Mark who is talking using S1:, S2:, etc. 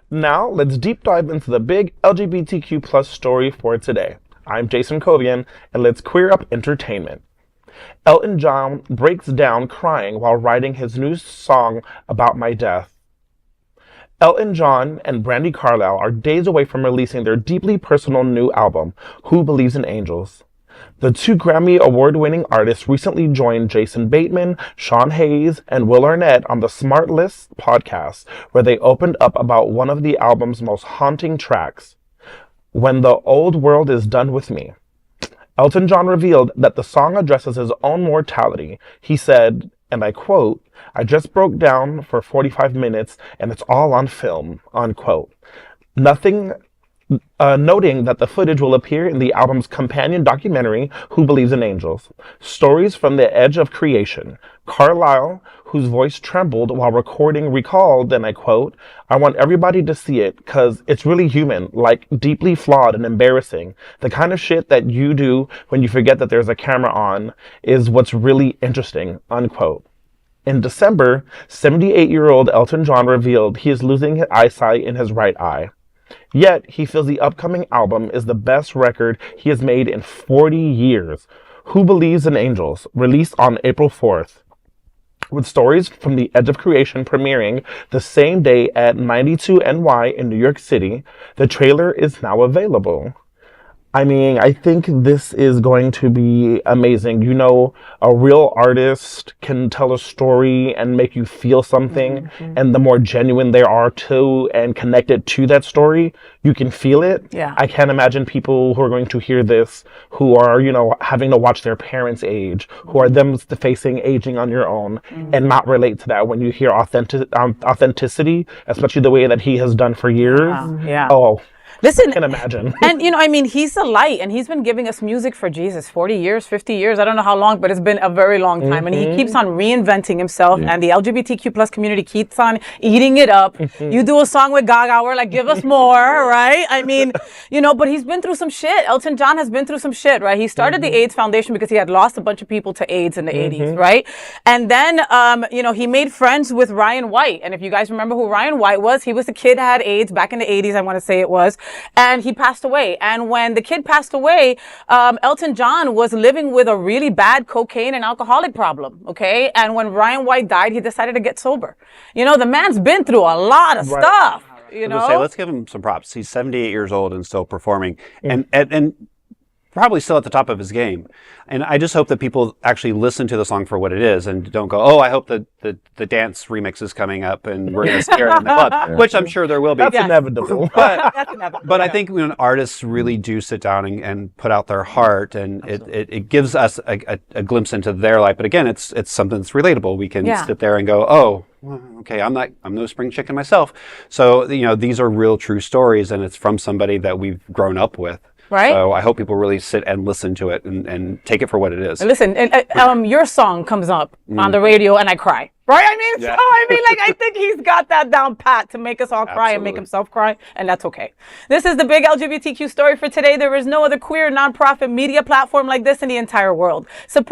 S1: Now, let's deep dive into the big LGBTQ plus story for today. I'm Jason Kovian, and let's queer up entertainment. Elton John breaks down crying while writing his new song about my death. Elton John and Brandi Carlile are days away from releasing their deeply personal new album, Who Believes in Angels? The two Grammy award-winning artists recently joined Jason Bateman, Sean Hayes, and Will Arnett on the SmartLess podcast, where they opened up about one of the album's most haunting tracks, When the Old World Is Done With Me. Elton John revealed that the song addresses his own mortality. He said, and I quote, "I just broke down for 45 minutes and it's all on film," unquote. Noting that the footage will appear in the album's companion documentary, Who Believes in Angels? Stories from the Edge of Creation. Carlile, whose voice trembled while recording, recalled, and I quote, "I want everybody to see it because it's really human, like deeply flawed and embarrassing. The kind of shit that you do when you forget that there's a camera on is what's really interesting," unquote. In December, 78-year-old Elton John revealed he is losing eyesight in his right eye. Yet, he feels the upcoming album is the best record he has made in 40 years. Who Believes in Angels, released on April 4th. With Stories from the Edge of Creation premiering the same day at 92NY in New York City, the trailer is now available. I mean, I think this is going to be amazing. You know, a real artist can tell a story and make you feel something. And the more genuine they are to and connected to that story, you can feel it.
S2: Yeah.
S1: I can't imagine people who are going to hear this who are, you know, having to watch their parents age, who are them facing aging on your own and not relate to that when you hear authenticity, especially the way that he has done for years.
S2: Yeah.
S1: Oh.
S2: Listen,
S1: I can imagine.
S2: And, you know, I mean, he's a light, and he's been giving us music for, Jesus, 40 years, 50 years. I don't know how long, but it's been a very long time. And he keeps on reinventing himself, and the LGBTQ plus community keeps on eating it up. You do a song with Gaga, we're like, give us more, right? I mean, you know, but he's been through some shit. Elton John has been through some shit, right? He started the AIDS Foundation because he had lost a bunch of people to AIDS in the 80s, right? And then, you know, he made friends with Ryan White. And if you guys remember who Ryan White was, he was the kid that had AIDS back in the 80s, I want to say it was. And he passed away. And when the kid passed away, Elton John was living with a really bad cocaine and alcoholic problem, okay? And when Ryan White died, he decided to get sober. You know, the man's been through a lot of stuff, you know?
S3: Let's give him some props. He's 78 years old and still performing. And probably still at the top of his game. And I just hope that people actually listen to the song for what it is and don't go, oh, I hope that the dance remix is coming up and we're going to scare it in the club, which I'm sure there will be.
S1: That's inevitable.
S2: That's inevitable.
S3: But I think when artists really do sit down and put out their heart, and it gives us a glimpse into their life. But again, it's something that's relatable. We can sit there and go, oh, well, okay, I'm no spring chicken myself. So, you know, these are real true stories, and it's from somebody that we've grown up with.
S2: Right.
S3: So I hope people really sit and listen to it and take it for what it is.
S2: Listen, your song comes up on the radio and I cry. Right? I mean, so, I mean, like, I think he's got that down pat to make us all cry and make himself cry, and that's okay. This is the big LGBTQ story for today. There is no other queer nonprofit media platform like this in the entire world. Support